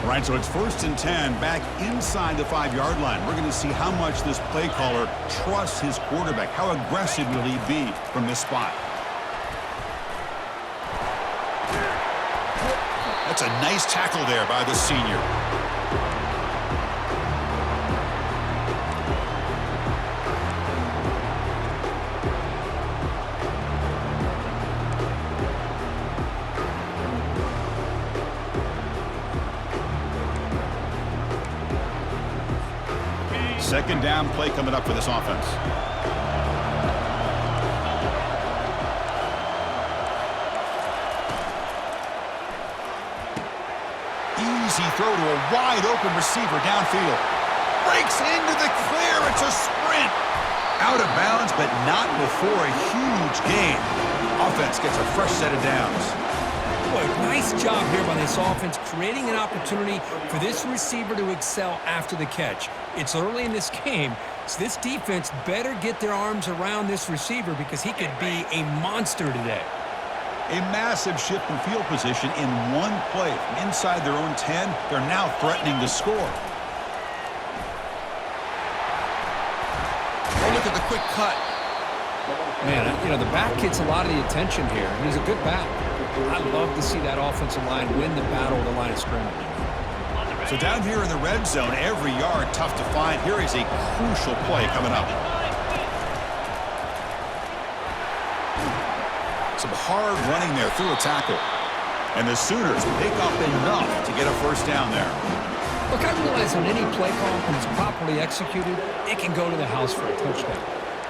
Right, so it's 1st and 10 back inside the 5-yard line. We're going to see how much this play caller trusts his quarterback. How aggressive will he be from this spot? That's a nice tackle there by the senior. Second down play coming up for this offense. Easy throw to a wide-open receiver downfield. Breaks into the clear. It's a sprint. Out of bounds, but not before a huge gain. Offense gets a fresh set of downs. Boy, nice job here by this offense, creating an opportunity for this receiver to excel after the catch. It's early in this game, so this defense better get their arms around this receiver because he could be a monster today. A massive shift in field position in one play. From inside their own 10, they're now threatening to score. Oh, look at the quick cut. Man, you know, the back gets a lot of the attention here, and he's a good back. I love to see that offensive line win the battle of the line of scrimmage. So down here in the red zone, every yard tough to find. Here is a crucial play coming up. Some hard running there through a tackle. And the Sooners pick up enough to get a first down there. Look, I realize on any play call, when it's properly executed, it can go to the house for a touchdown.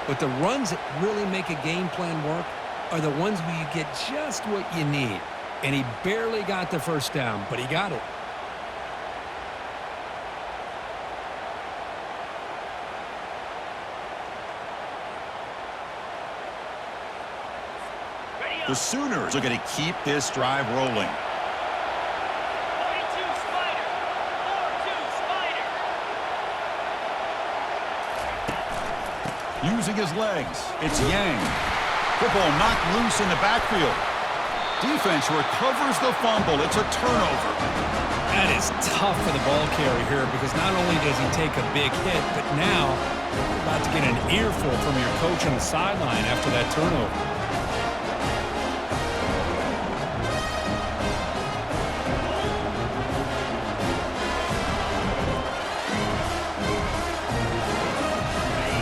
But the runs that really make a game plan work are the ones where you get just what you need. And he barely got the first down, but he got it. The Sooners are going to keep this drive rolling. 42 Spider. 4-2 Spider. Using his legs, it's Yang. Football knocked loose in the backfield. Defense recovers the fumble. It's a turnover. That is tough for the ball carrier here because not only does he take a big hit, but now you're about to get an earful from your coach on the sideline after that turnover.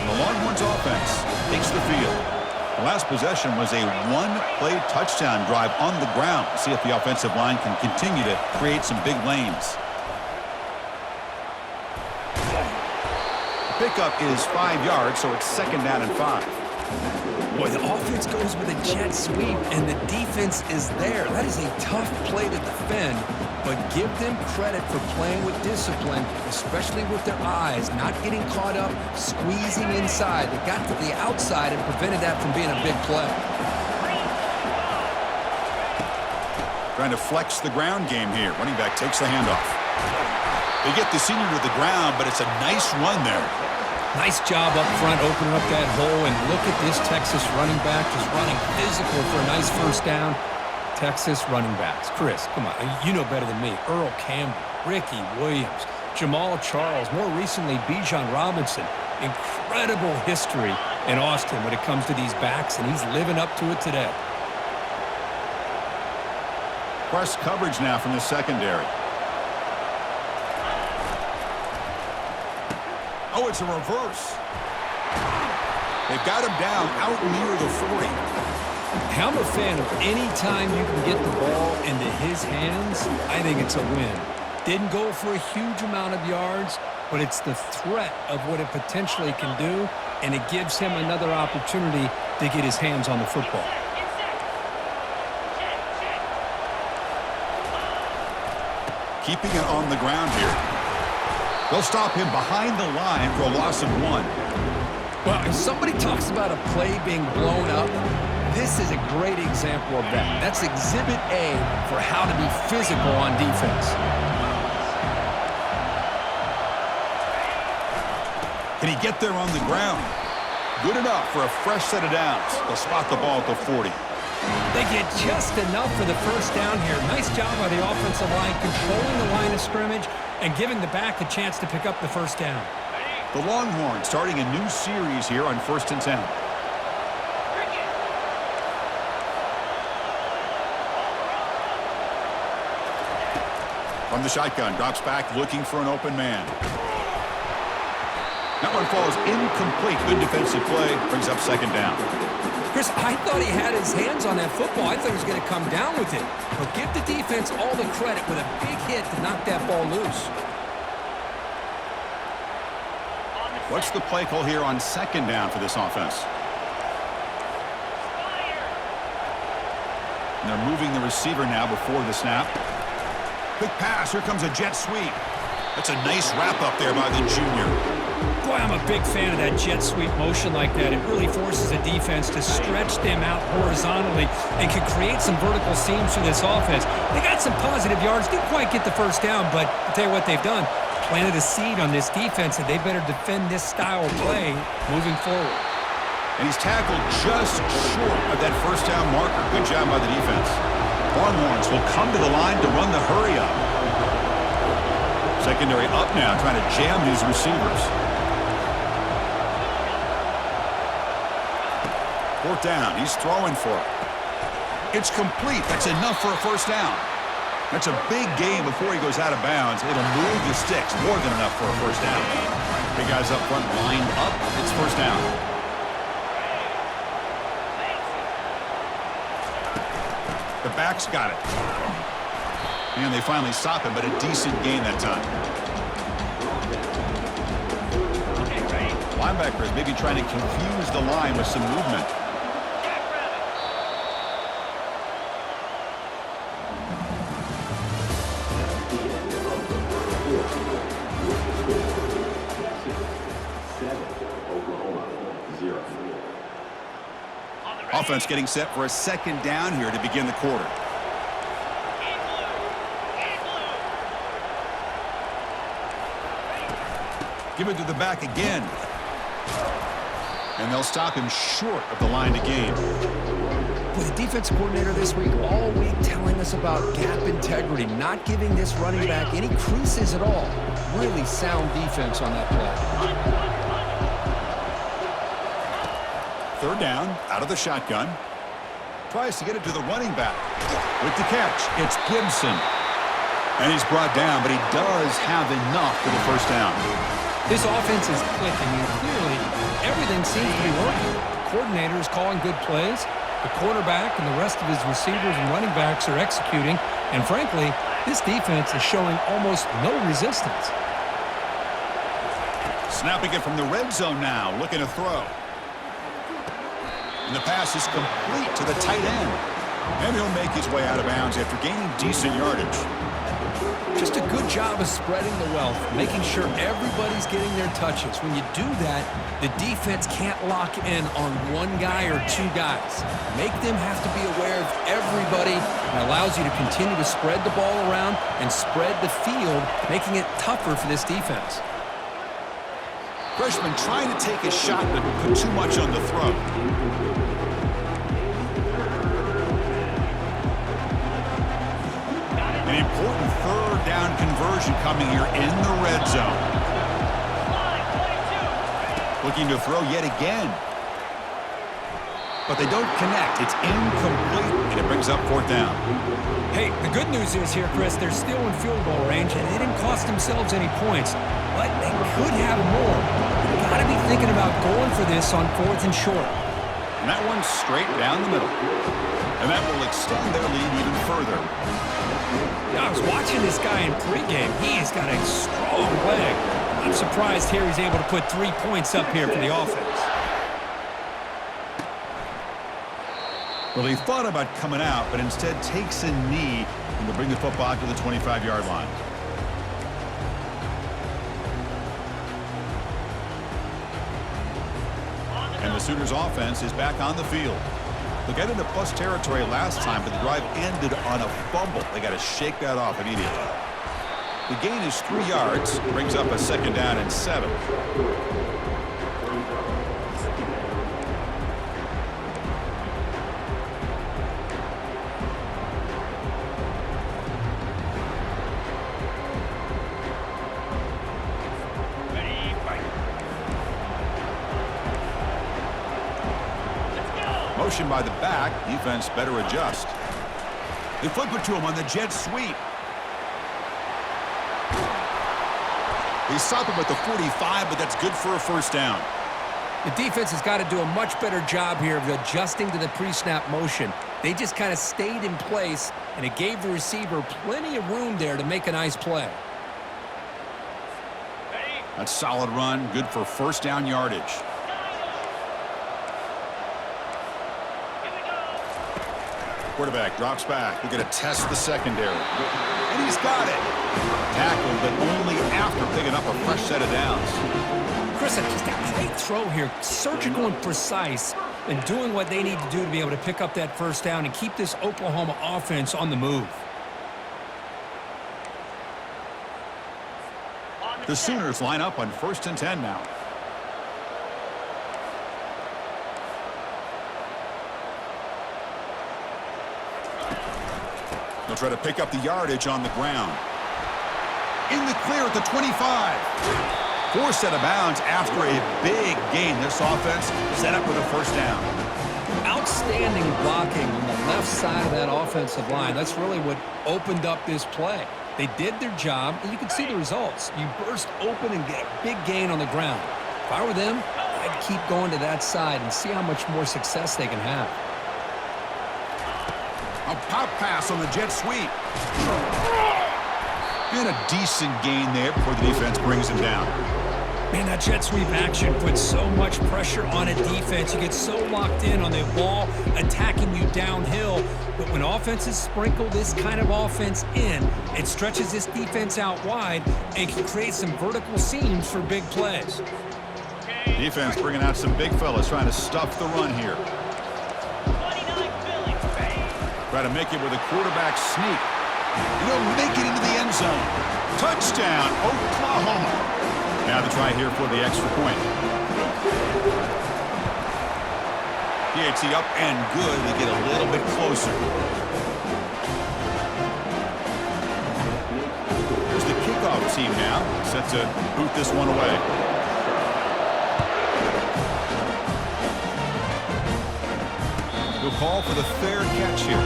The Longhorns offense takes the field. The last possession was a one-play touchdown drive on the ground. See if the offensive line can continue to create some big lanes. The pickup is 5 yards, so it's 2nd down and 5. Boy, the offense goes with a jet sweep, and the defense is there. That is a tough play to defend, but give them credit for playing with discipline, especially with their eyes, not getting caught up, squeezing inside. They got to the outside and prevented that from being a big play. Trying to flex the ground game here. Running back takes the handoff. They get the senior to the ground, but it's a nice run there. Nice job up front, opening up that hole, and look at this Texas running back just running physical for a nice first down. Texas running backs. Chris, come on, you know better than me. Earl Campbell, Ricky Williams, Jamal Charles, more recently Bijan Robinson. Incredible history in Austin when it comes to these backs, and he's living up to it today. Press coverage now from the secondary. Oh, it's a reverse. They've got him down out near the 40. I'm a fan of any time you can get the ball into his hands. I think it's a win. Didn't go for a huge amount of yards, but it's the threat of what it potentially can do, and it gives him another opportunity to get his hands on the football. Keeping it on the ground here. They'll stop him behind the line for a loss of 1. Well, if somebody talks about a play being blown up, this is a great example of that. That's exhibit A for how to be physical on defense. Can he get there on the ground? Good enough for a fresh set of downs. They'll spot the ball at the 40. They get just enough for the first down here. Nice job by the offensive line, controlling the line of scrimmage and giving the back a chance to pick up the first down. The Longhorns starting a new series here on 1st and 10. From the shotgun, drops back looking for an open man. That one falls incomplete. Good defensive play. Brings up 2nd down. Chris, I thought he had his hands on that football. I thought he was going to come down with it. But give the defense all the credit with a big hit to knock that ball loose. What's the play call here on 2nd down for this offense? And they're moving the receiver now before the snap. Quick pass. Here comes a jet sweep. That's a nice wrap up there by the junior. Boy, I'm a big fan of that jet sweep motion like that. It really forces a defense to stretch them out horizontally and can create some vertical seams for this offense. They got some positive yards. Didn't quite get the first down, but I'll tell you what they've done. Planted a seed on this defense, and they better defend this style of play moving forward. And he's tackled just short of that first down marker. Good job by the defense. Longhorns will come to the line to run the hurry up. Secondary up now, trying to jam these receivers. 4th down, he's throwing for it. It's complete. That's enough for a first down. That's a big gain before he goes out of bounds. It'll move the sticks. More than enough for a first down. Big guys up front lined up. It's first down. The back's got it. And they finally stop him, but a decent gain that time. Linebackers maybe trying to confuse the line with some movement. Offense getting set for a 2nd down here to begin the quarter. Give it to the back again. And they'll stop him short of the line to gain. With the defensive coordinator this week, all week telling us about gap integrity, not giving this running back any creases at all. Really sound defense on that play. 3rd down, out of the shotgun. Tries to get it to the running back. With the catch, it's Gibson. And he's brought down, but he does have enough for the first down. This offense is clicking, and clearly everything seems to be working. The coordinator is calling good plays. The quarterback and the rest of his receivers and running backs are executing. And frankly, this defense is showing almost no resistance. Snapping it from the red zone now, looking to throw. And the pass is complete to the tight end. And he'll make his way out of bounds after gaining decent yardage. Just a good job of spreading the wealth, making sure everybody's getting their touches. When you do that, the defense can't lock in on one guy or two guys. Make them have to be aware of everybody, and allows you to continue to spread the ball around and spread the field, making it tougher for this defense. Freshman trying to take a shot, but put too much on the throw. An important 3rd down conversion coming here in the red zone. Looking to throw yet again. But they don't connect. It's incomplete, and it brings up 4th down. Hey, the good news is here, Chris, they're still in field goal range, and they didn't cost themselves any points, but they could have more. You've got to be thinking about going for this on 4th and short. And that one's straight down the middle. And that will extend their lead even further. Yeah, I was watching this guy in pregame. He's got a strong leg. I'm surprised here he's able to put 3 points up here for the offense. Well, he thought about coming out, but instead takes a knee and will bring the football to the 25-yard line. And the Sooners offense is back on the field. They got into plus territory last time, but the drive ended on a fumble. They got to shake that off immediately. The gain is 3 yards, brings up a 2nd down and 7. motion by the back. Defense better adjust. They flip it to him on the jet sweep. They stop him at the 45, but that's good for a first down. The defense has got to do a much better job here of adjusting to the pre-snap motion. They just kind of stayed in place, and it gave the receiver plenty of room there to make a nice play. A solid run, good for first down yardage. Quarterback drops back. We're going to test the secondary. And he's got it. Tackled, but only after picking up a fresh set of downs. Chris, just a great throw here. Surgical and precise, and doing what they need to do to be able to pick up that first down and keep this Oklahoma offense on the move. The Sooners line up on 1st and 10 now. They'll try to pick up the yardage on the ground. In the clear at the 25. Forced out of bounds after a big gain. This offense set up with a first down. Outstanding blocking on the left side of that offensive line. That's really what opened up this play. They did their job, and you can see the results. You burst open and get a big gain on the ground. If I were them, I'd keep going to that side and see how much more success they can have. A pop pass on the jet sweep. And a decent gain there before the defense brings him down. Man, that jet sweep action puts so much pressure on a defense. You get so locked in on the ball attacking you downhill. But when offenses sprinkle this kind of offense in, it stretches this defense out wide and can create some vertical seams for big plays. Defense bringing out some big fellas trying to stuff the run here. 29 Philly. Try to make it with a quarterback sneak. He'll make it into the end zone. Touchdown, Oklahoma. Now the try here for the extra point. PAT up and good. They get a little bit closer. Here's the kickoff team now. Set to boot this one away. We'll call for the fair catch here.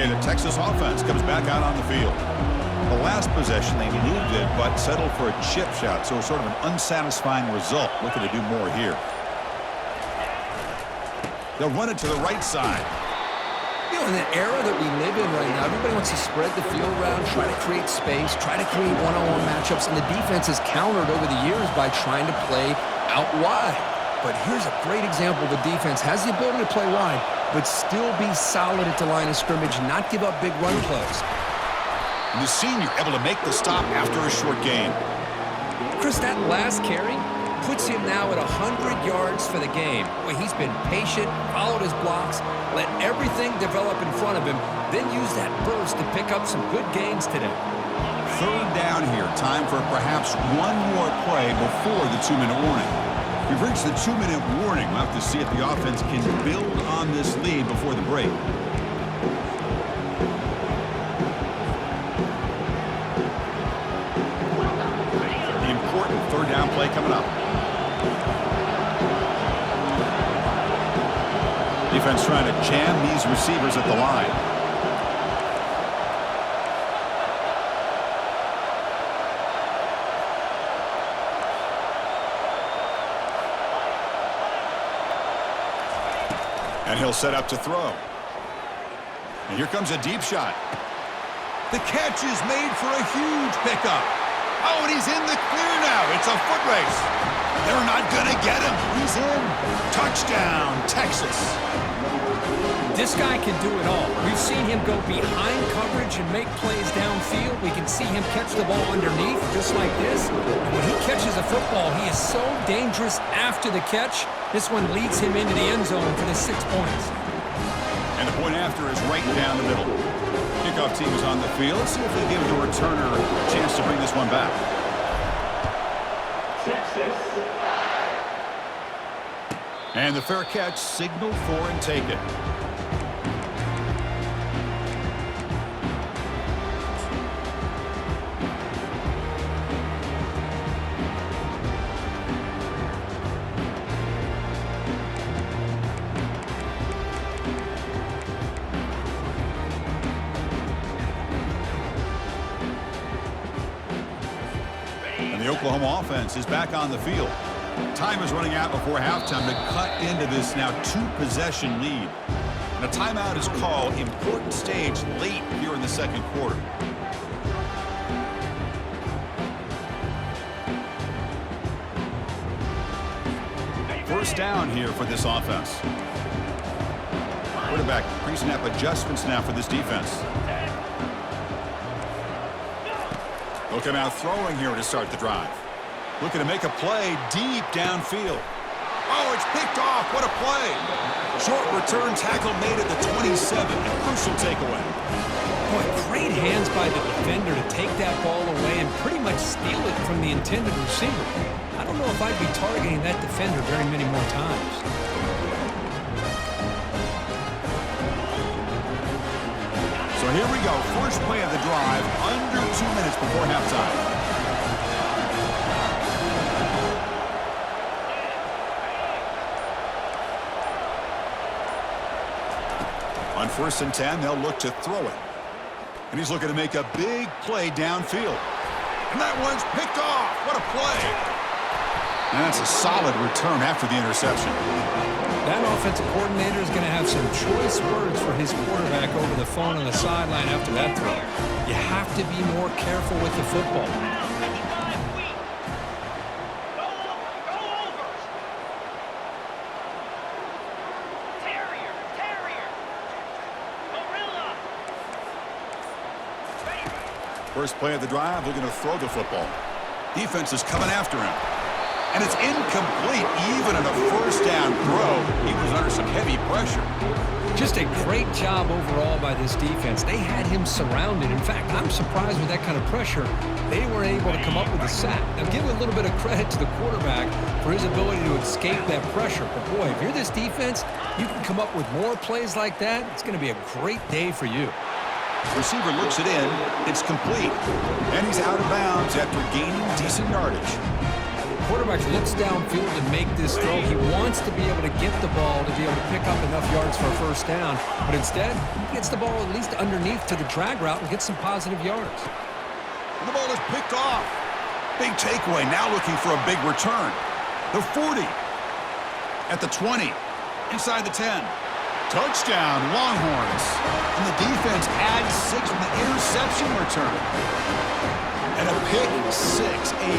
The Texas offense comes back out on the field. The last possession, they moved it, but settled for a chip shot, so sort of an unsatisfying result. Looking to do more here. They'll run it to the right side. You know, in the era that we live in right now, everybody wants to spread the field around, try to create space, try to create one-on-one matchups, and the defense has countered over the years by trying to play out wide. But here's a great example. The defense has the ability to play wide, but still be solid at the line of scrimmage, not give up big run plays. And the senior able to make the stop after a short gain. Chris, that last carry puts him now at 100 yards for the game. Boy, he's been patient, followed his blocks, let everything develop in front of him, then use that burst to pick up some good gains today. Third down here. Time for perhaps one more play before the 2-minute warning. We've reached the 2-minute warning. We'll have to see if the offense can build on this lead before the break. The important third down play coming up. Defense trying to jam these receivers at the line. And he'll set up to throw. And here comes a deep shot. The catch is made for a huge pickup. Oh, and he's in the clear now. It's a foot race. They're not going to get him. He's in. Touchdown, Texas. This guy can do it all. We've seen him go behind coverage and make plays downfield. We can see him catch the ball underneath, just like this. And when he catches a football, he is so dangerous after the catch. This one leads him into the end zone for the 6 points. And the point after is right down the middle. Kickoff team is on the field. Let's see if they give the returner a chance to bring this one back. And the fair catch signaled for and taken. The Oklahoma offense is back on the field. Time is running out before halftime to cut into this now two-possession lead. And a timeout is called. Important stage late here in the second quarter. First down here for this offense. Quarterback pre-snap adjustments now for this defense. Looking out throwing here to start the drive. Looking to make a play deep downfield. Oh, it's picked off. What a play. Short return tackle made at the 27. A crucial takeaway. Boy, great hands by the defender to take that ball away and pretty much steal it from the intended receiver. I don't know if I'd be targeting that defender very many more times. So here we go. First play of the drive, under 2 minutes before halftime. On 1st and 10, they'll look to throw it. And he's looking to make a big play downfield. And that one's picked off. What a play. And that's a solid return after the interception. That offensive coordinator is going to have some choice words for his quarterback over the phone on the sideline after that throw. You have to be more careful with the football. First play of the drive, looking to throw the football. Defense is coming after him. And it's incomplete, even on a first down throw. He was under some heavy pressure. Just a great job overall by this defense. They had him surrounded. In fact, I'm surprised with that kind of pressure, they were able to come up with a sack. Now, give a little bit of credit to the quarterback for his ability to escape that pressure. But, boy, if you're this defense, you can come up with more plays like that. It's going to be a great day for you. Receiver looks it in. It's complete. And he's out of bounds after gaining decent yardage. Quarterback looks downfield to make this throw. He wants to be able to get the ball to be able to pick up enough yards for a first down. But instead, he gets the ball at least underneath to the drag route and gets some positive yards. And the ball is picked off. Big takeaway. Now looking for a big return. The 40. At the 20. Inside the 10. Touchdown, Longhorns. And the defense adds 6 with the interception return. And a pick six, a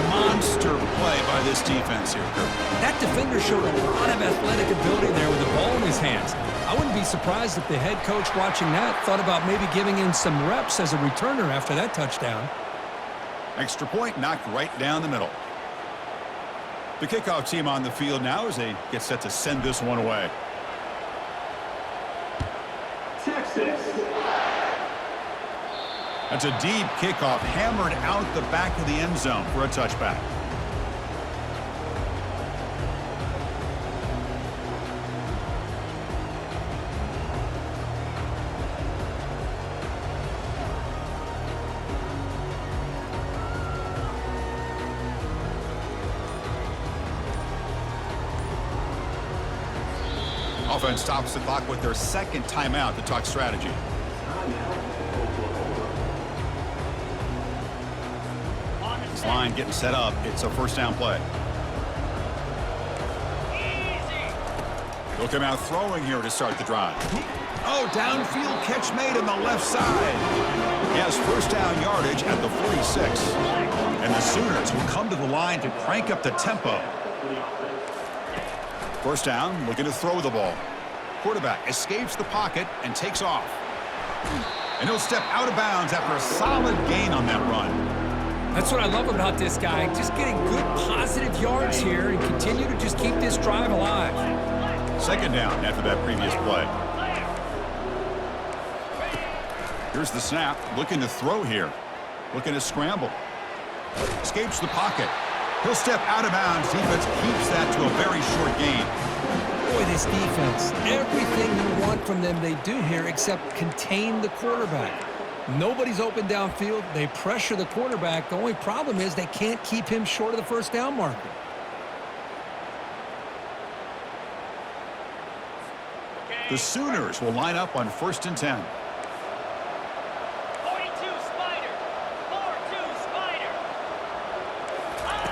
monster play by this defense here, Kirk. That defender showed a lot of athletic ability there with the ball in his hands. I wouldn't be surprised if the head coach watching that thought about maybe giving him some reps as a returner after that touchdown. Extra point knocked right down the middle. The kickoff team on the field now as they get set to send this one away. Texas. That's a deep kickoff, hammered out the back of the end zone for a touchback. Offense stops the clock with their second timeout to talk strategy. This line getting set up. It's a first down play. They'll come out throwing here to start the drive. Oh, downfield catch made on the left side. He has first down yardage at the 46. And the Sooners will come to the line to crank up the tempo. First down, looking to throw the ball. Quarterback escapes the pocket and takes off. And he'll step out of bounds after a solid gain on that run. That's what I love about this guy. Just getting good positive yards here and continue to just keep this drive alive. Second down after that previous play. Here's the snap. Looking to throw here. Looking to scramble. Escapes the pocket. He'll step out of bounds. Defense keeps that to a very short gain. Boy, this defense, everything you want from them they do here except contain the quarterback. Nobody's open downfield. They pressure the quarterback. The only problem is they can't keep him short of the first down marker. The Sooners will line up on 1st and 10. 42 Spider. 4-2 Spider.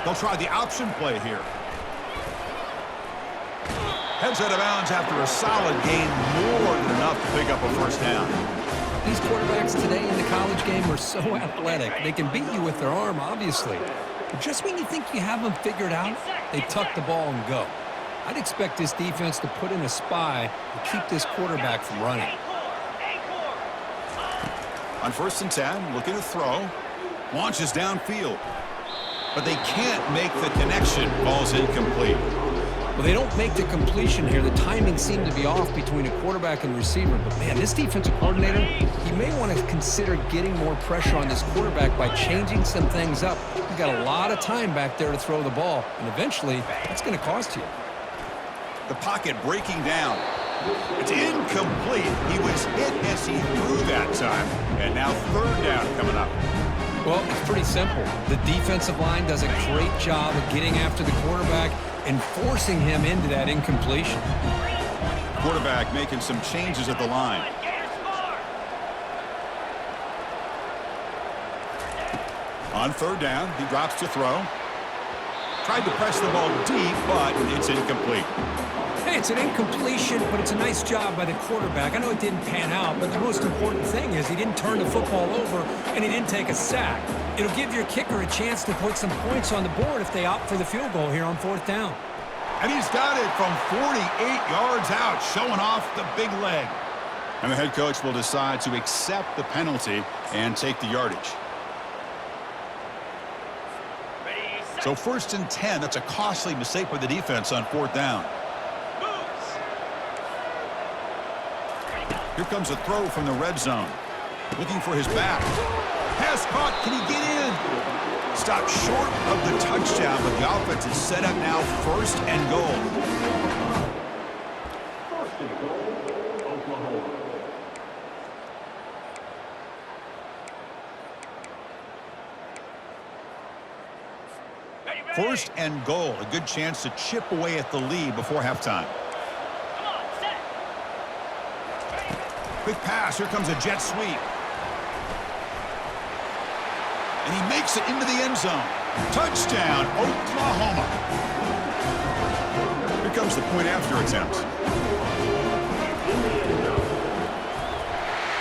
They'll try the option play here. Heads out of bounds after a solid gain, more than enough to pick up a first down. These quarterbacks today in the college game are so athletic. They can beat you with their arm, obviously. But just when you think you have them figured out, they tuck the ball and go. I'd expect this defense to put in a spy to keep this quarterback from running. On 1st and 10, looking to throw. Launches downfield. But they can't make the connection. Ball's incomplete. Well, they don't make the completion here. The timing seemed to be off between a quarterback and receiver. But, man, this defensive coordinator, he may want to consider getting more pressure on this quarterback by changing some things up. He's got a lot of time back there to throw the ball, and eventually that's going to cost you. The pocket breaking down. It's incomplete. He was hit as he threw that time. And now 3rd down coming up. Well, it's pretty simple. The defensive line does a great job of getting after the quarterback and forcing him into that incompletion. Quarterback making some changes at the line. On 3rd down, he drops to throw. Tried to press the ball deep, but it's incomplete. Hey, it's an incompletion, but it's a nice job by the quarterback. I know it didn't pan out, but the most important thing is he didn't turn the football over and he didn't take a sack. It'll give your kicker a chance to put some points on the board if they opt for the field goal here on 4th down. And he's got it from 48 yards out, showing off the big leg. And the head coach will decide to accept the penalty and take the yardage. So 1st and 10, that's a costly mistake by the defense on 4th down. Here comes a throw from the red zone. Looking for his back. Pass caught. Can he get in? Stopped short of the touchdown, but the offense is set up now 1st and goal. Oklahoma. 1st and goal. A good chance to chip away at the lead before halftime. Quick pass. Here comes a jet sweep. And he makes it into the end zone. Touchdown, Oklahoma. Here comes the point after attempt.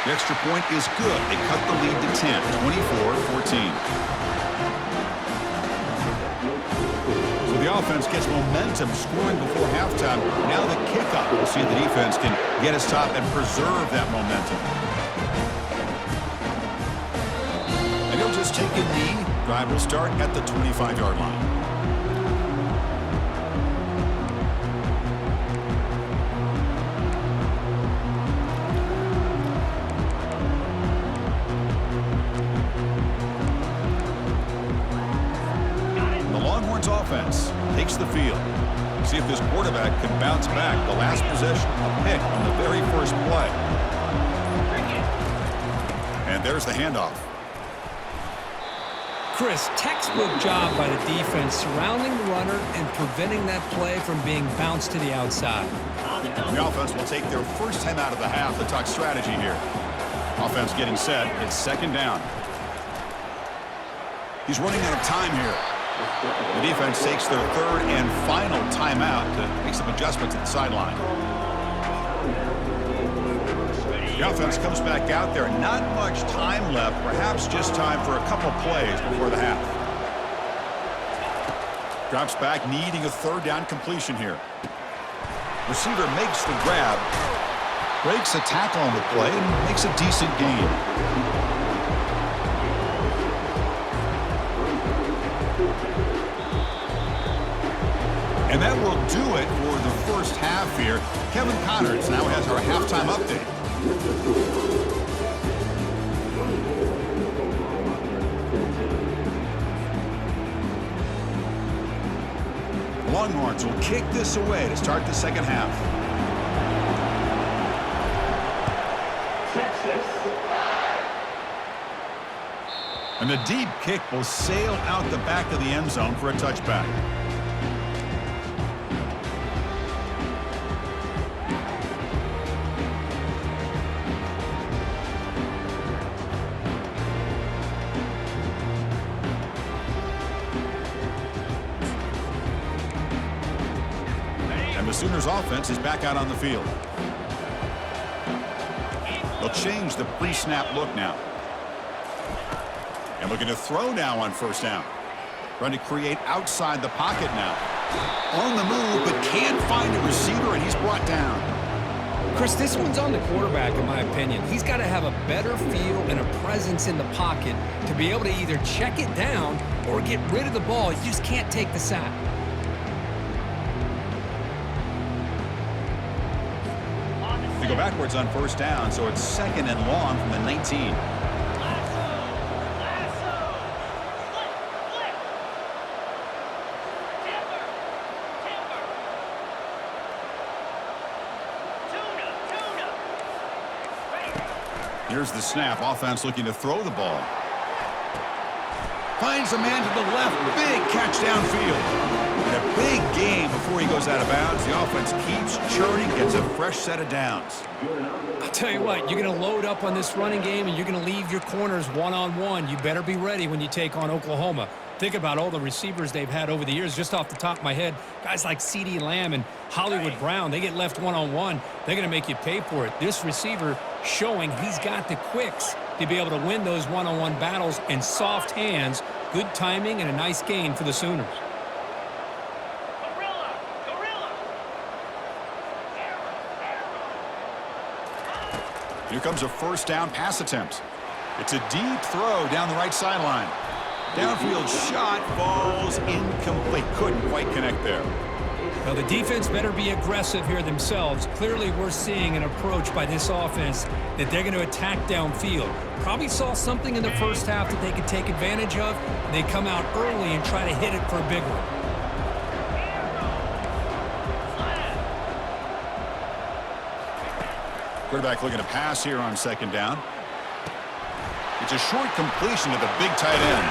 The extra point is good. They cut the lead to 10, 24-14. So the offense gets momentum scoring before halftime. Now the kickoff. We'll see if the defense can get us top and preserve that momentum. And he'll just take a knee. Drive will start at the 25-yard line. The Longhorns offense takes the field. See if this quarterback can bounce back. The last possession, a pick on the very first play. And there's the handoff. Chris, textbook job by the defense surrounding the runner and preventing that play from being bounced to the outside. The offense will take their first time out of the half to talk strategy here. Offense getting set. It's 2nd down. He's running out of time here. The defense takes their 3rd and final timeout to make some adjustments at the sideline. The offense comes back out there. Not much time left. Perhaps just time for a couple plays before the half. Drops back, needing a 3rd down completion here. Receiver makes the grab. Breaks a tackle on the play and makes a decent gain. And that will do it for the first half here. Kevin Connors now has our halftime update. Longhorns will kick this away to start the second half. And the deep kick will sail out the back of the end zone for a touchback. And the Sooners offense is back out on the field. They'll change the pre-snap look now. And looking to throw now on first down. Trying to create outside the pocket now. On the move, but can't find a receiver, and he's brought down. Chris, this one's on the quarterback, in my opinion. He's got to have a better feel and a presence in the pocket to be able to either check it down or get rid of the ball. You just can't take the sack. They go backwards on first down, so it's second and long from the 19. Here's the snap. Offense looking to throw the ball. Finds a man to the left. Big catch downfield. And a big gain before he goes out of bounds. The offense keeps churning, gets a fresh set of downs. I'll tell you what, you're going to load up on this running game and you're going to leave your corners one-on-one. You better be ready when you take on Oklahoma. Think about all the receivers they've had over the years. Just off the top of my head, guys like CeeDee Lamb and Hollywood Brown, they get left one-on-one. They're going to make you pay for it. This receiver showing he's got the quicks to be able to win those one-on-one battles and soft hands, good timing, and a nice gain for the Sooners. Here comes a first down pass attempt. It's a deep throw down the right sideline. Downfield shot falls incomplete. Couldn't quite connect there. Well, the defense better be aggressive here themselves. Clearly, we're seeing an approach by this offense that they're going to attack downfield. Probably saw something in the first half that they could take advantage of. They come out early and try to hit it for a big one. Quarterback looking to pass here on second down. It's a short completion to the big tight end.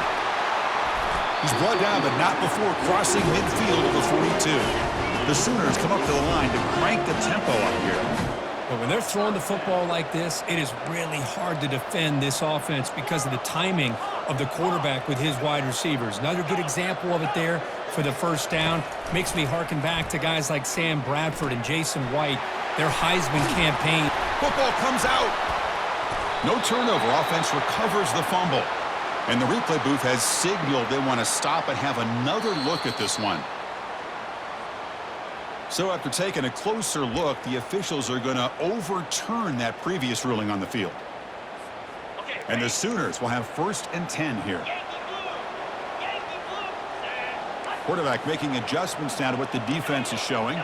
He's brought down, but not before crossing midfield of the 42. The Sooners come up to the line to crank the tempo up here. But when they're throwing the football like this, it is really hard to defend this offense because of the timing of the quarterback with his wide receivers. Another good example of it there for the first down. Makes me harken back to guys like Sam Bradford and Jason White, their Heisman campaign. Football comes out. No turnover. Offense recovers the fumble. And the replay booth has signaled they want to stop and have another look at this one. So after taking a closer look, the officials are going to overturn that previous ruling on the field. And the Sooners will have first and 10 here. Quarterback making adjustments now to what the defense is showing.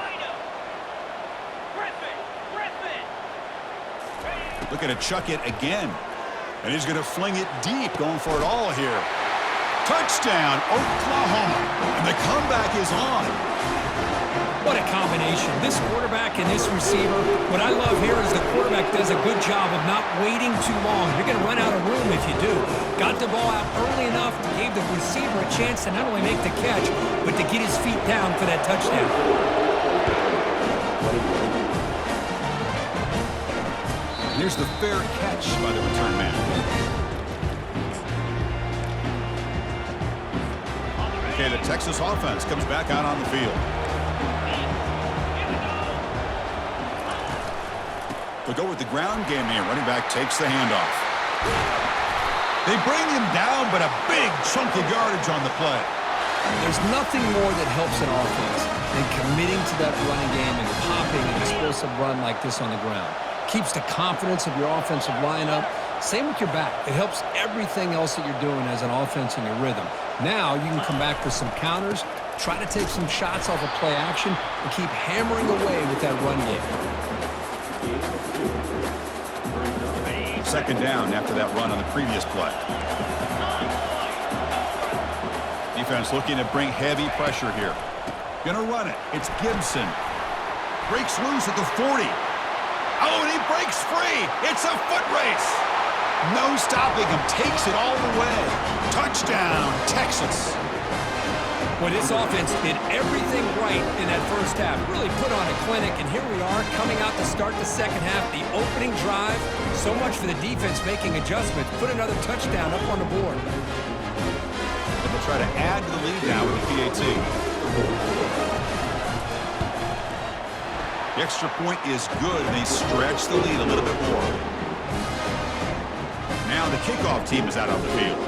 Looking to chuck it again. And he's going to fling it deep, going for it all here. Touchdown, Oklahoma. And the comeback is on. What a combination. This quarterback and this receiver. What I love here is the quarterback does a good job of not waiting too long. You're going to run out of room if you do. Got the ball out early enough, gave the receiver a chance to not only make the catch, but to get his feet down for that touchdown. Here's the fair catch by the return man. Okay, the Texas offense comes back out on the field. They'll go with the ground game here. Running back takes the handoff. They bring him down, but a big chunk of yardage on the play. There's nothing more that helps an offense than committing to that running game and popping an explosive run like this on the ground. Keeps the confidence of your offensive lineup. Same with your back. It helps everything else that you're doing as an offense in your rhythm. Now you can come back with some counters, try to take some shots off of play action, and keep hammering away with that run game. Second down after that run on the previous play. Defense looking to bring heavy pressure here. Gonna run it. It's Gibson. Breaks loose at the 40. Oh, and he breaks free. It's a foot race. No stopping him. Takes it all the way. Touchdown, Texas. Well, this offense did everything right in that first half. Really put on a clinic, and here we are coming out to start the second half. The opening drive, so much for the defense making adjustments. Put another touchdown up on the board. And they'll try to add to the lead now with the PAT. The extra point is good, and they stretch the lead a little bit more. Now the kickoff team is out on the field.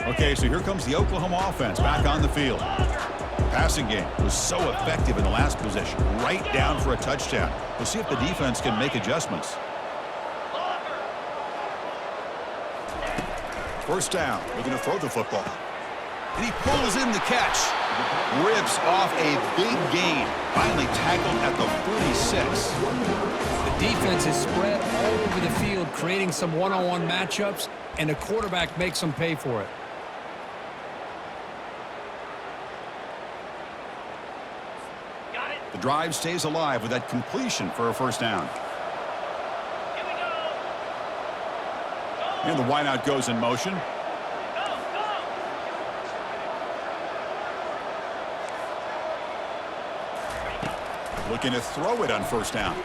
Okay, so here comes the Oklahoma offense back on the field. Passing game was so effective in the last possession, right down for a touchdown. We'll see if the defense can make adjustments. First down, looking to throw the football. And he pulls in the catch. Rips off a big gain. Finally tackled at the 46. The defense is spread all over the field, creating some one-on-one matchups, and the quarterback makes them pay for it. The drive stays alive with that completion for a first down. Here we go. And the wideout goes in motion. Go, go. Looking to throw it on first down.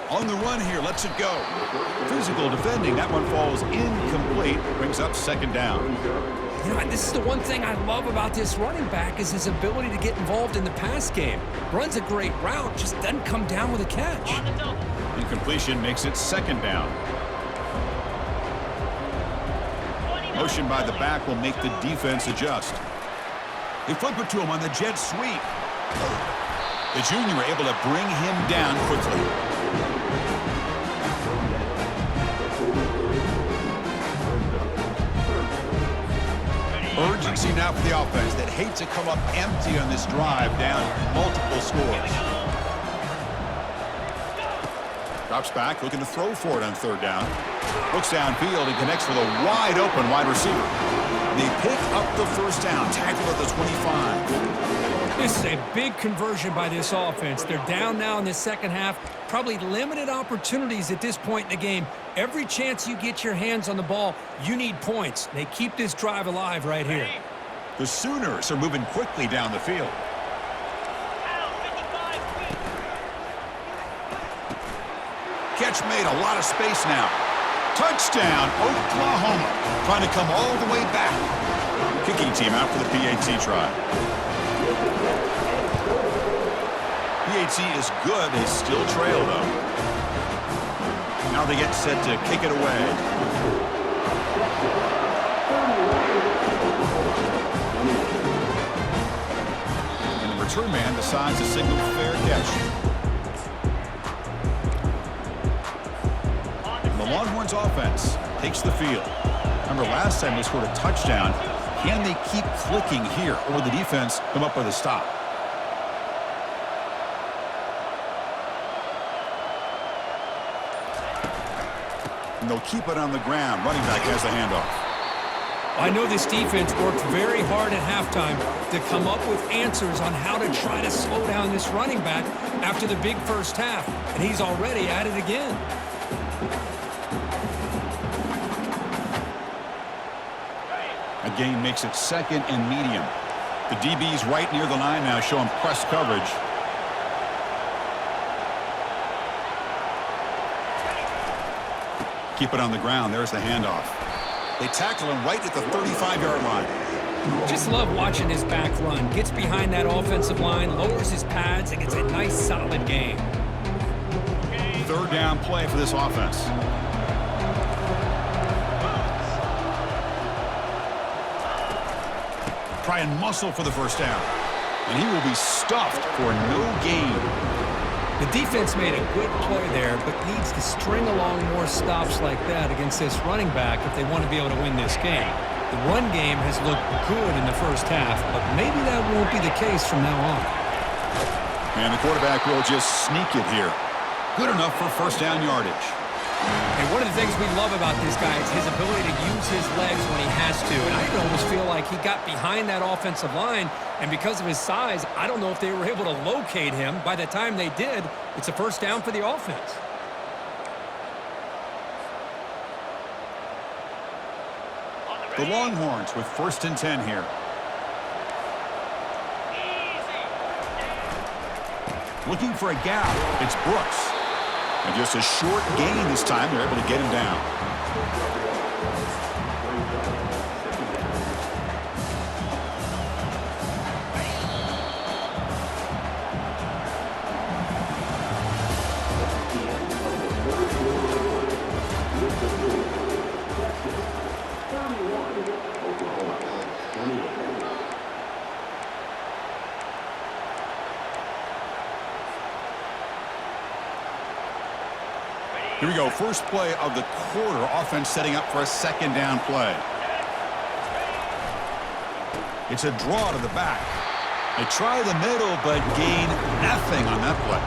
On the run here, lets it go. Physical defending, that one falls incomplete. Brings up second down. You know, this is the one thing I love about this running back is his ability to get involved in the pass game. Runs a great route, just doesn't come down with a catch. On the double. Incompletion makes it second down. 29. Motion by the back will make the defense adjust. They flip it to him on the jet sweep. The junior able to bring him down quickly. Urgency now for the offense that hates to come up empty on this drive, down multiple scores. Drops back, looking to throw for it on third down. Looks downfield and connects with a wide open wide receiver. They pick up the first down, tackle at the 25. This is a big conversion by this offense. They're down now in the second half. Probably limited opportunities at this point in the game. Every chance you get your hands on the ball, you need points. They keep this drive alive right here. The Sooners are moving quickly down the field. Out, 55 quick. Catch made, a lot of space now. Touchdown, Oklahoma. Trying to come all the way back. Kicking team out for the PAT try. PAT is good. They still trail, though. Now they get set to kick it away. And the return man decides to signal fair catch. And the Longhorns offense takes the field. Remember, last time they scored a touchdown. Can they keep clicking here, or will the defense come up with a stop? And they'll keep it on the ground. Running back has the handoff. I know this defense worked very hard at halftime to come up with answers on how to try to slow down this running back after the big first half, and he's already at it again. A gain makes it second and medium. The DB's right near the line now, showing press coverage. Keep it on the ground. There's the handoff. They tackle him right at the 35-yard line. Just love watching his back run. Gets behind that offensive line, lowers his pads, and gets a nice, solid gain. Third down play for this offense. Try and muscle for the first down. And he will be stuffed for no gain. The defense made a good play there, but needs to string along more stops like that against this running back if they want to be able to win this game. The run game has looked good in the first half, but maybe that won't be the case from now on. And the quarterback will just sneak it here. Good enough for first down yardage. And one of the things we love about this guy is his ability to use his legs when he has to. And I almost feel like he got behind that offensive line, and because of his size, I don't know if they were able to locate him. By the time they did, it's a first down for the offense. The Longhorns with 1st and 10 here. Looking for a gap. It's Brooks. And just a short gain this time. They're able to get him down. Here we go. First play of the quarter. Offense setting up for a 2nd down play. It's a draw to the back. They try the middle, but gain nothing on that play.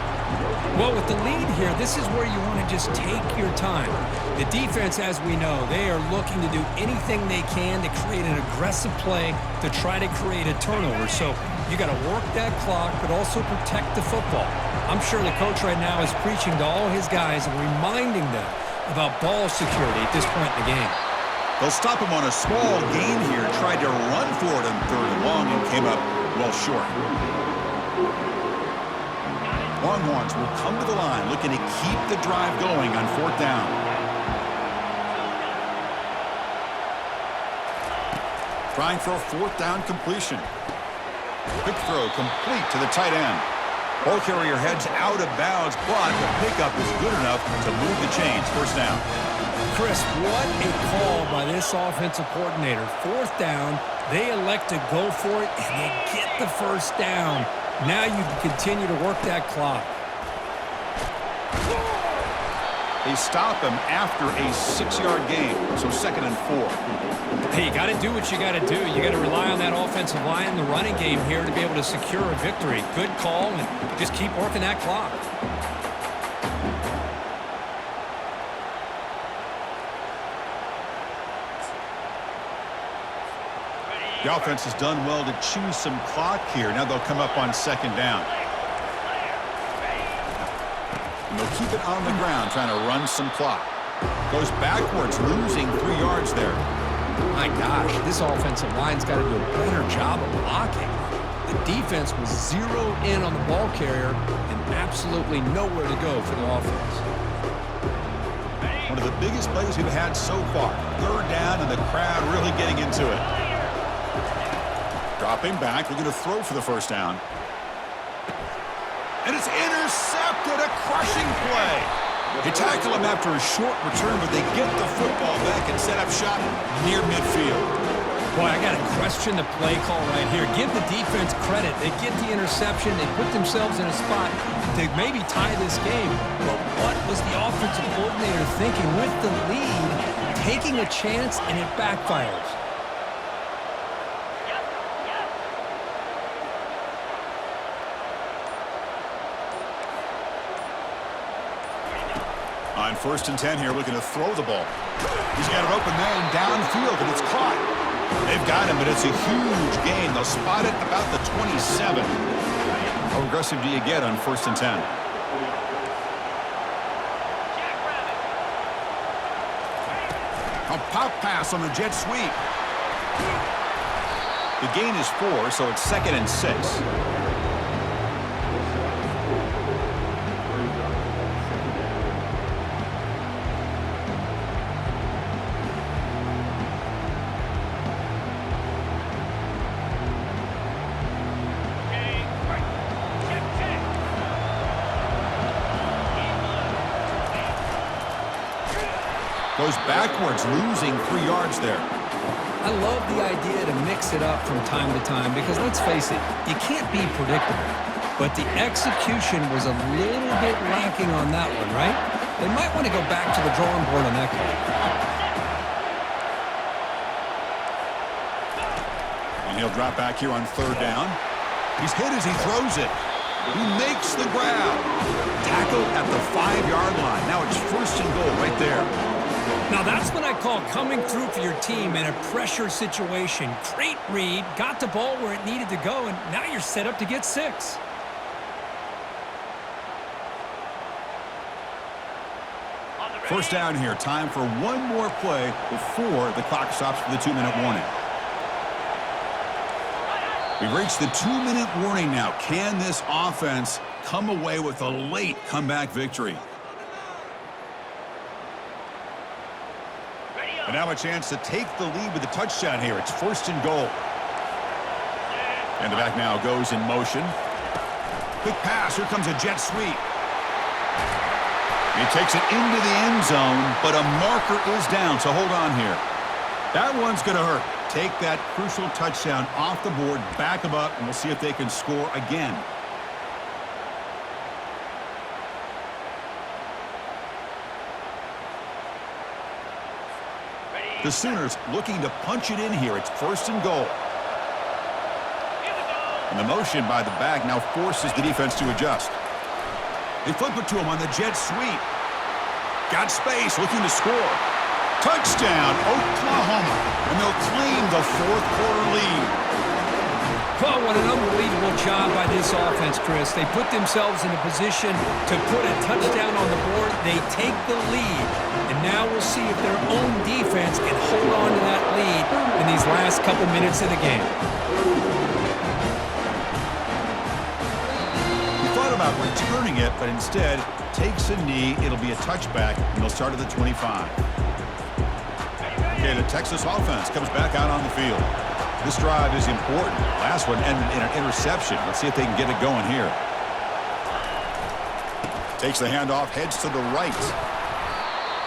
Well, with the lead here, this is where you want to just take your time. The defense, as we know, they are looking to do anything they can to create an aggressive play to try to create a turnover. So you got to work that clock, but also protect the football. I'm sure the coach right now is preaching to all his guys and reminding them about ball security at this point in the game. They'll stop him on a small gain here. Tried to run for it on 3rd and long and came up well short. Longhorns will come to the line looking to keep the drive going on 4th down. Trying for a 4th down completion. Quick throw complete to the tight end. Ball carrier heads out of bounds, but the pickup is good enough to move the chains. First down. Chris, what a call by this offensive coordinator. 4th down, they elect to go for it, and they get the first down. Now you can continue to work that clock. They stop him after a 6-yard gain, so 2nd and 4. Hey, you got to do what you got to do. You got to rely on that offensive line, the running game here to be able to secure a victory. Good call, and just keep working that clock. The offense has done well to choose some clock here. Now they'll come up on 2nd down. And they'll keep it on the ground, trying to run some clock. Goes backwards, losing 3 yards there. My gosh, this offensive line's got to do a better job of blocking. The defense was zeroed in on the ball carrier and absolutely nowhere to go for the offense. One of the biggest plays we've had so far. 3rd down, and the crowd really getting into it. Dropping back, looking to throw for the first down. And it's intercepted, a crushing play. They tackle him after a short return, but they get the football back and set up shop near midfield. Boy, I got to question the play call right here. Give the defense credit. They get the interception. They put themselves in a spot to maybe tie this game. But what was the offensive coordinator thinking with the lead, taking a chance, and it backfires? On 1st and 10 here, looking to throw the ball. He's got an open man downfield, and it's caught. They've got him, but it's a huge gain. They'll spot it about the 27. How aggressive do you get on 1st and 10? A pop pass on the jet sweep. The gain is 4, so it's 2nd and 6. Goes backwards, losing 3 yards there. I love the idea to mix it up from time to time because, let's face it, you can't be predictable. but the execution was a little bit lacking on that one, right? They might want to go back to the drawing board on that call. And he'll drop back here on third down. He's hit as he throws it. He makes the grab. Tackled at the 5-yard line. Now it's first and goal right there. Now that's what I call coming through for your team in a pressure situation. Great read, got the ball where it needed to go, and now you're set up to get 6. First down here. Time for one more play before the clock stops for the 2-minute warning. We've reached the 2-minute warning now. Can this offense come away with a late comeback victory? And now a chance to take the lead with a touchdown here. It's first and goal. And the back now goes in motion. Quick pass. Here comes a jet sweep. He takes it into the end zone, but a marker is down, so hold on here. That one's going to hurt. Take that crucial touchdown off the board, back them up, and we'll see if they can score again. The Sooners looking to punch it in here. It's first and goal. And the motion by the back now forces the defense to adjust. They flip it to him on the jet sweep. Got space, looking to score. Touchdown, Oklahoma. And they'll claim the fourth-quarter lead. Oh, what an unbelievable job by this offense, Chris. They put themselves in a position to put a touchdown on the board. They take the lead. And now we'll see if their own defense can hold on to that lead in these last couple minutes of the game. He thought about returning it, but instead takes a knee. It'll be a touchback, and they'll start at the 25. Okay, the Texas offense comes back out on the field. This drive is important. Last one ended in an interception. Let's see if they can get it going here. Takes the handoff, heads to the right.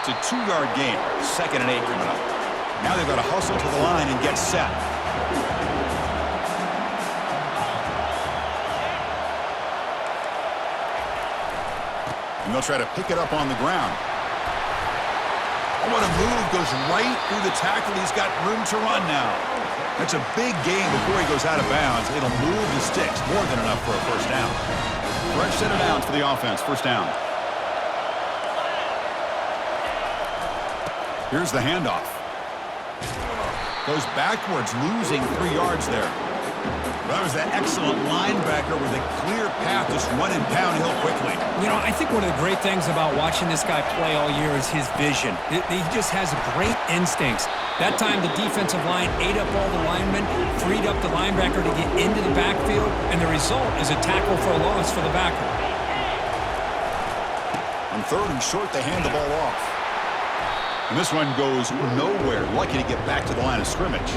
It's a 2-yard gain. 2nd and 8 coming up. Now they've got to hustle to the line and get set. And they'll try to pick it up on the ground. Oh, what a move. Goes right through the tackle. He's got room to run now. That's a big gain before he goes out of bounds. It'll move the sticks. More than enough for a first down. Fresh set of downs for the offense. First down. Here's the handoff. Goes backwards, losing 3 yards there. That was that excellent linebacker with a clear path just running downhill quickly. You know, I think one of the great things about watching this guy play all year is his vision. He just has great instincts. That time, the defensive line ate up all the linemen, freed up the linebacker to get into the backfield, and the result is a tackle for a loss for the backer. On 3rd and short, they hand the ball off. And this one goes nowhere. Lucky to get back to the line of scrimmage.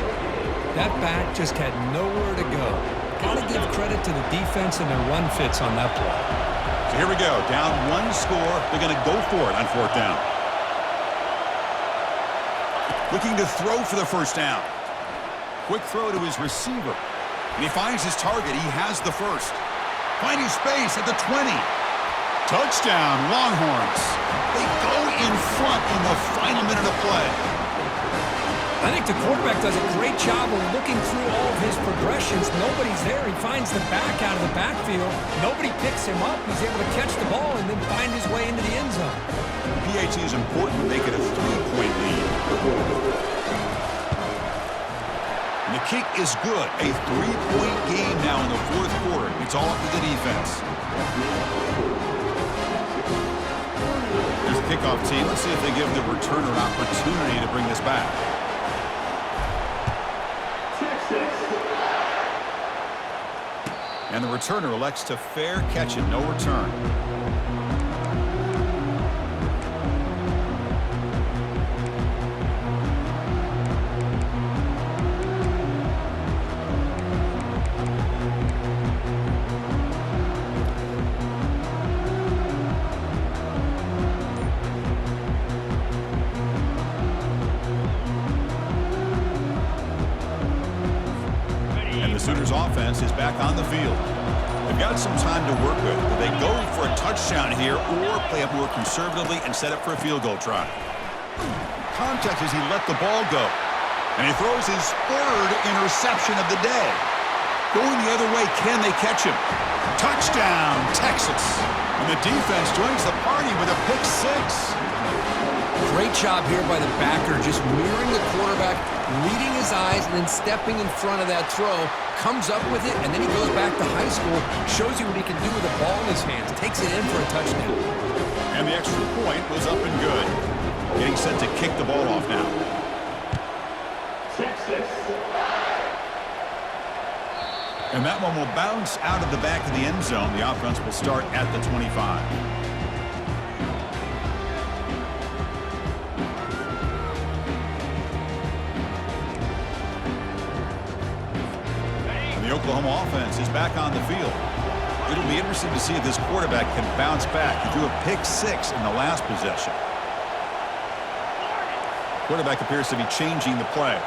That back just had nowhere to go. Got to give credit to the defense and their run fits on that play. So here we go. Down 1 score. They're going to go for it on 4th down. Looking to throw for the first down. Quick throw to his receiver. And he finds his target. He has the first. Finding space at the 20. Touchdown, Longhorns. They go in front in the final minute of play. I think the quarterback does a great job of looking through all of his progressions. Nobody's there. He finds the back out of the backfield. Nobody picks him up. He's able to catch the ball and then find his way into the end zone. PAT is important to make it a 3-point lead. And the kick is good. A 3-point game now in the 4th quarter. It's all up to the defense. Here's the kickoff team. Let's see if they give the returner an opportunity to bring this back. And the returner elects to fair catch it, no return. And the Sooners offense is back on the field. They've They've got some time to work with. Do they go for a touchdown here or play up more conservatively and set up for a field goal try? Contact as he let the ball go. And he throws his third interception of the day. Going the other way, can they catch him? Touchdown, Texas. And the defense joins the party with a pick six. Great job here by the backer, just mirroring the quarterback, reading his eyes, and then stepping in front of that throw. Comes up with it, and then he goes back to high school, shows you what he can do with the ball in his hands, takes it in for a touchdown. And the extra point was up and good. Getting set to kick the ball off now. And that one will bounce out of the back of the end zone. The offense will start at the 25. And the Oklahoma offense is back on the field. It'll be interesting to see if this quarterback can bounce back. He threw a pick six in the last possession. Quarterback appears to be changing the play.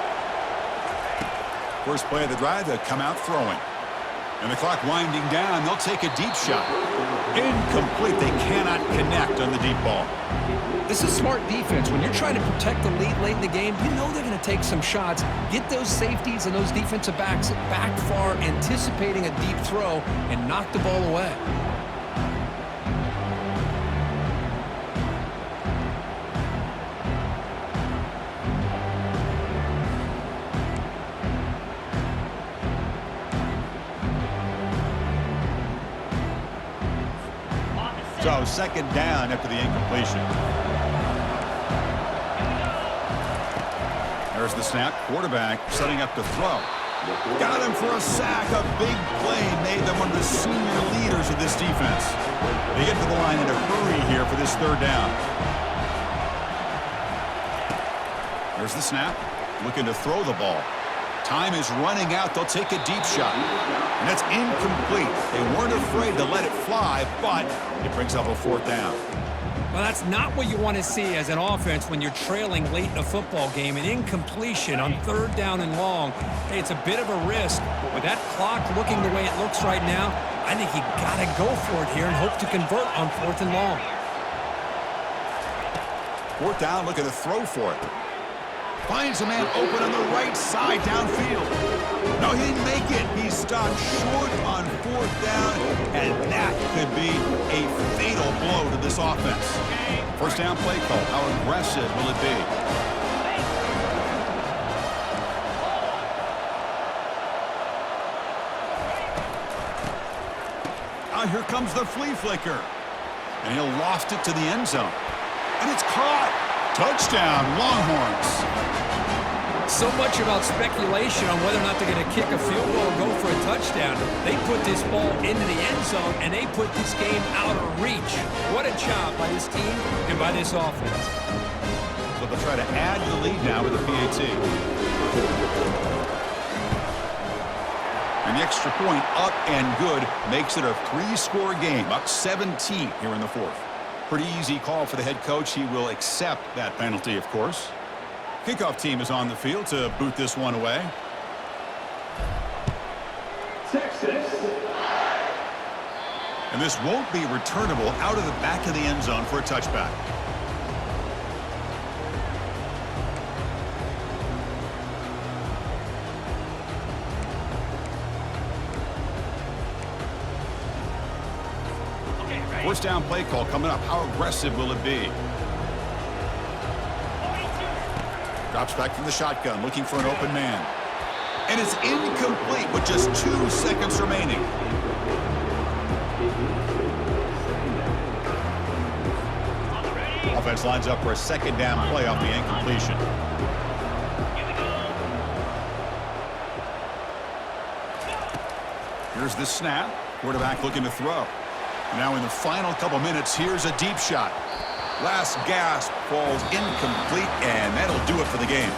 First play of the drive, they'll come out throwing. And the clock winding down, they'll take a deep shot. Incomplete. They cannot connect on the deep ball. This is smart defense. When you're trying to protect the lead late in the game, you know they're going to take some shots. Get those safeties and those defensive backs back far, anticipating a deep throw, and knock the ball away. So second down after the incompletion. There's the snap. Quarterback setting up to throw. Got him for a sack. A big play made them one of the senior leaders of this defense. They get to the line in a hurry here for this third down. There's the snap. Looking to throw the ball. Time is running out. They'll take a deep shot. And that's incomplete. They weren't afraid to let it fly, but it brings up a fourth down. Well, that's not what you want to see as an offense when you're trailing late in a football game. An incompletion on third down and long. Hey, it's a bit of a risk. With that clock looking the way it looks right now, I think you got to go for it here and hope to convert on fourth and long. Fourth down, looking to throw for it. Finds a man open on the right side downfield. No, he didn't make it. He stopped short on fourth down, and that could be a fatal blow to this offense. First down play call. How aggressive will it be? Here comes the flea flicker. And he'll loft it to the end zone. And it's caught. Touchdown, Longhorns. So much about speculation on whether or not they're going to kick a field goal or go for a touchdown. They put this ball into the end zone, and they put this game out of reach. What a job by this team and by this offense. So they'll try to add to the lead now with a PAT. And the extra point up and good makes it a three-score game, up 17 here in the fourth. Pretty easy call for the head coach. He will accept that penalty, of course. Kickoff team is on the field to boot this one away. Texas. And this won't be returnable out of the back of the end zone for a touchback. First down play call coming up. How aggressive will it be? Drops back from the shotgun, looking for an open man. And it's incomplete with just 2 seconds remaining. Offense lines up for a second down play off the incompletion. Here's the snap. Quarterback looking to throw. Now in the final couple minutes, here's a deep shot. Last gasp falls incomplete, and that'll do it for the game.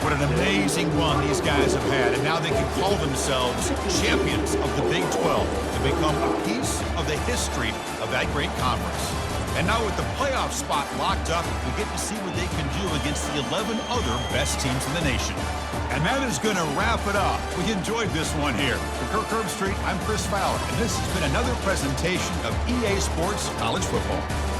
What an amazing run these guys have had, and now they can call themselves champions of the Big 12 and become a piece of the history of that great conference. And now with the playoff spot locked up, we get to see what they can do against the 11 other best teams in the nation. And that is going to wrap it up. We enjoyed this one here. For Kirk Herbstreit, I'm Chris Fowler, and this has been another presentation of EA Sports College Football.